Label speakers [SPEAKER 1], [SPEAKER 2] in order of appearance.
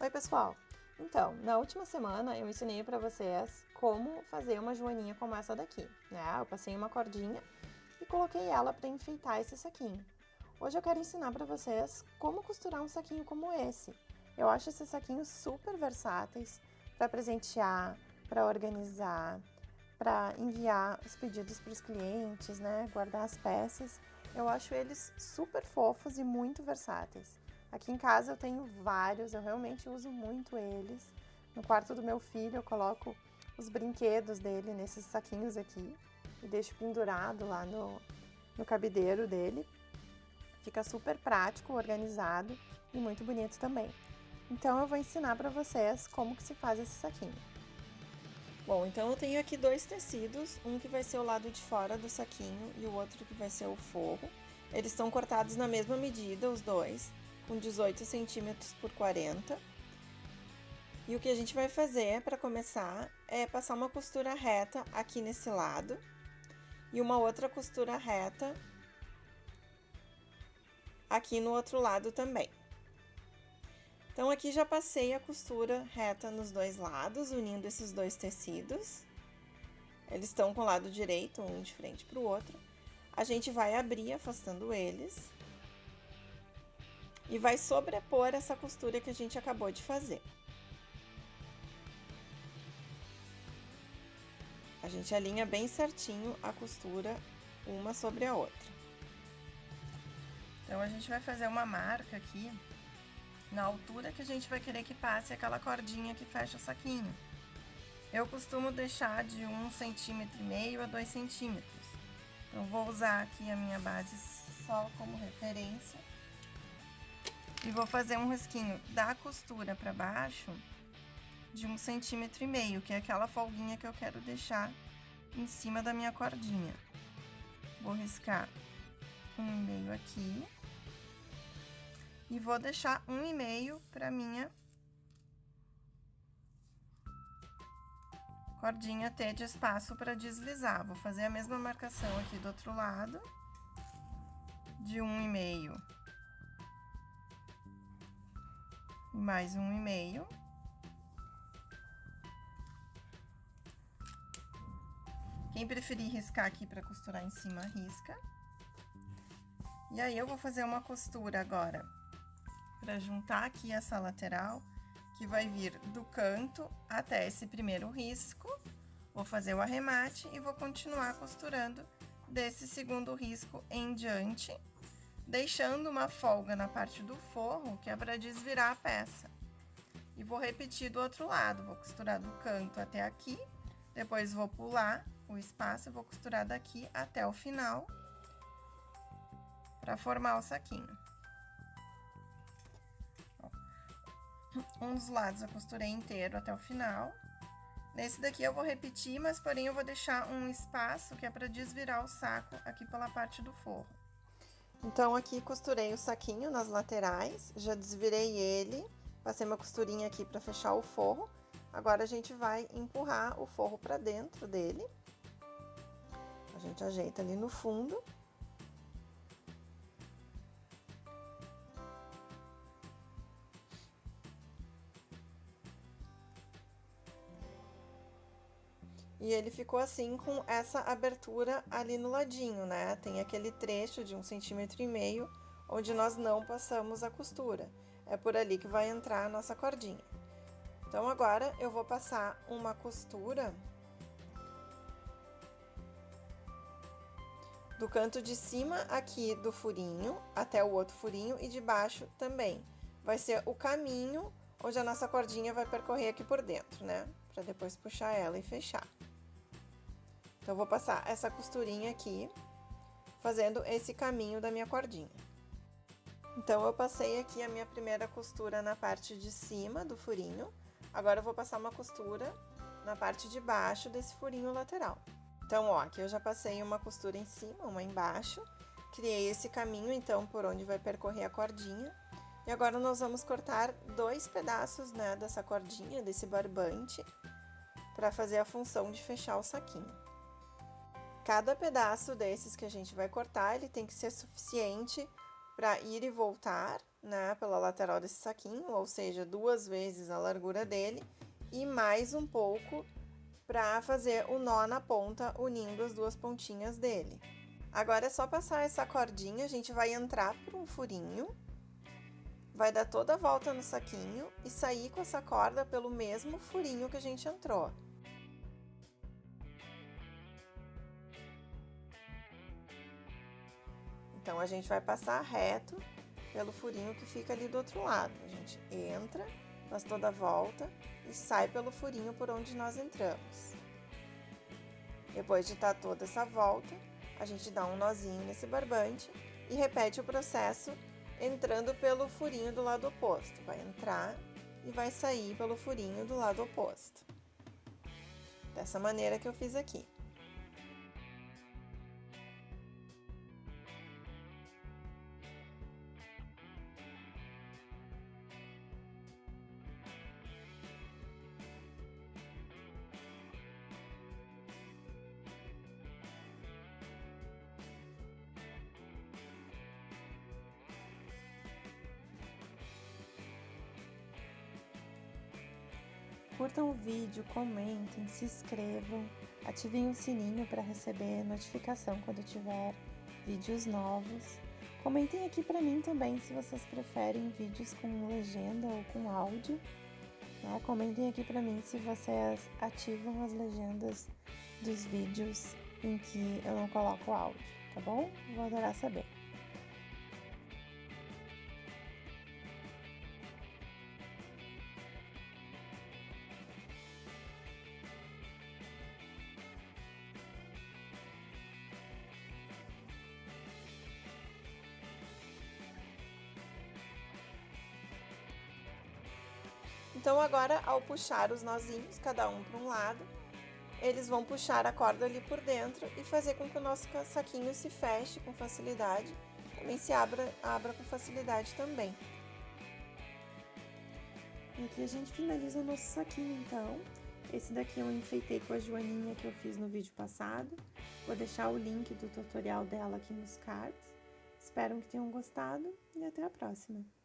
[SPEAKER 1] Oi, pessoal! Então, na última semana eu ensinei para vocês como fazer uma joaninha como essa daqui, né? Eu passei uma cordinha e coloquei ela para enfeitar esse saquinho. Hoje eu quero ensinar para vocês como costurar um saquinho como esse. Eu acho esses saquinhos super versáteis para presentear, para organizar, para enviar os pedidos para os clientes, né? Guardar as peças. Eu acho eles super fofos e muito versáteis. Aqui em casa eu tenho vários, eu realmente uso muito eles. No quarto do meu filho eu coloco os brinquedos dele nesses saquinhos aqui e deixo pendurado lá no cabideiro dele. Fica super prático, organizado e muito bonito também. Então eu vou ensinar para vocês como que se faz esse saquinho. Bom, então eu tenho aqui dois tecidos, um que vai ser o lado de fora do saquinho e o outro que vai ser o forro. Eles estão cortados na mesma medida, os dois, com 18 centímetros por 40. E o que a gente vai fazer para começar é passar uma costura reta aqui nesse lado e uma outra costura reta aqui no outro lado também. Então aqui já passei a costura reta nos dois lados, unindo esses dois tecidos. Eles estão com o lado direito, um de frente para o outro. A gente vai abrir afastando eles e vai sobrepor essa costura que a gente acabou de fazer. A gente alinha bem certinho a costura uma sobre a outra. Então a gente vai fazer uma marca aqui na altura que a gente vai querer que passe aquela cordinha que fecha o saquinho. Eu costumo deixar de 1,5 cm a 2 centímetros. Então vou usar aqui a minha base só como referência. E vou fazer um risquinho da costura para baixo de 1,5 cm, que é aquela folguinha que eu quero deixar em cima da minha cordinha. Vou riscar 1,5 aqui. E vou deixar 1,5 para minha cordinha ter de espaço para deslizar. Vou fazer a mesma marcação aqui do outro lado, de 1,5 e mais 1,5. Quem preferir riscar aqui para costurar em cima, risca. E aí eu vou fazer uma costura agora para juntar aqui essa lateral, que vai vir do canto até esse primeiro risco. Vou fazer o arremate e vou continuar costurando desse segundo risco em diante, deixando uma folga na parte do forro, que é para desvirar a peça. E vou repetir do outro lado, vou costurar do canto até aqui, depois vou pular o espaço e vou costurar daqui até o final, para formar o saquinho. Um dos lados eu costurei inteiro até o final. Nesse daqui eu vou repetir, mas porém eu vou deixar um espaço que é para desvirar o saco aqui pela parte do forro. Então aqui costurei o saquinho nas laterais, já desvirei ele, passei uma costurinha aqui para fechar o forro. Agora a gente vai empurrar o forro para dentro dele. A gente ajeita ali no fundo. E ele ficou assim com essa abertura ali no ladinho, né? Tem aquele trecho de 1,5 cm onde nós não passamos a costura. É por ali que vai entrar a nossa cordinha. Então agora eu vou passar uma costura do canto de cima aqui do furinho até o outro furinho e de baixo também. Vai ser o caminho onde a nossa cordinha vai percorrer aqui por dentro, né? Para depois puxar ela e fechar. Então, eu vou passar essa costurinha aqui, fazendo esse caminho da minha cordinha. Então, eu passei aqui a minha primeira costura na parte de cima do furinho. Agora, eu vou passar uma costura na parte de baixo desse furinho lateral. Então, ó, aqui eu já passei uma costura em cima, uma embaixo. Criei esse caminho, então, por onde vai percorrer a cordinha. E agora, nós vamos cortar 2 pedaços, né, dessa cordinha, desse barbante, para fazer a função de fechar o saquinho. Cada pedaço desses que a gente vai cortar, ele tem que ser suficiente para ir e voltar, né, pela lateral desse saquinho, ou seja, 2 vezes a largura dele, e mais um pouco para fazer o nó na ponta, unindo as 2 pontinhas dele. Agora é só passar essa cordinha, a gente vai entrar por um furinho, vai dar toda a volta no saquinho e sair com essa corda pelo mesmo furinho que a gente entrou. Então, a gente vai passar reto pelo furinho que fica ali do outro lado. A gente entra, faz toda a volta e sai pelo furinho por onde nós entramos. Depois de dar toda essa volta, a gente dá um nozinho nesse barbante e repete o processo entrando pelo furinho do lado oposto. Vai entrar e vai sair pelo furinho do lado oposto. Dessa maneira que eu fiz aqui. Curtam o vídeo, comentem, se inscrevam, ativem o sininho para receber notificação quando tiver vídeos novos. Comentem aqui para mim também se vocês preferem vídeos com legenda ou com áudio. Né? Comentem aqui para mim se vocês ativam as legendas dos vídeos em que eu não coloco áudio, tá bom? Vou adorar saber. Então, agora, ao puxar os nozinhos, cada um para um lado, eles vão puxar a corda ali por dentro e fazer com que o nosso saquinho se feche com facilidade, também se abra com facilidade também. E aqui a gente finaliza o nosso saquinho, então. Esse daqui eu enfeitei com a joaninha que eu fiz no vídeo passado. Vou deixar o link do tutorial dela aqui nos cards. Espero que tenham gostado e até a próxima!